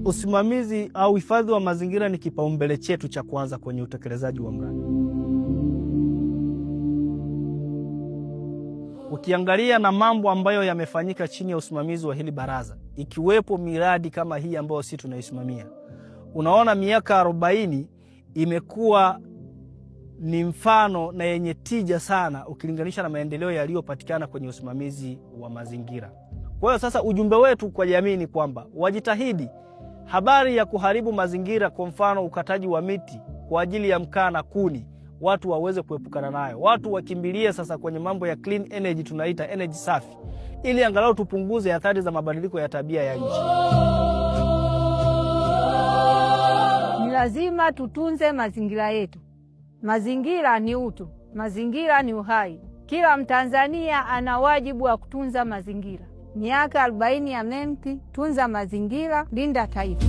Usimamizi au hifadhi wa mazingira ni kipaumbele chetu cha kwanza kwenye utekelezaji wa mradi. Ukiangalia na mambo ambayo yamefanyika chini ya usimamizi wa hili baraza, ikiwepo miradi kama hii ambayo sisi tunaisimamia, unaona miaka 40 imekuwa ni mfano na yenye tija sana ukilinganisha na maendeleo yaliyopatikana kwenye usimamizi wa mazingira. Kwa hiyo sasa ujumbe wetu kwa jamii ni kwamba wajitahidi habari ya kuharibu mazingira, kwa mfano ukataji wa miti kwa ajili ya mkaa na kuni, watu waweze kuepukana nayo. Watu wakimbilie sasa kwenye mambo ya clean energy, tunaita energy safi, ili angalau tupunguze athari za mabadiliko ya tabia ya nchi. Ni lazima tutunze mazingira yetu. Mazingira ni utu, mazingira ni uhai. Kila Mtanzania ana wajibu wa kutunza mazingira. Miaka 40 ya MEMT, tunza mazingira, linda taifa.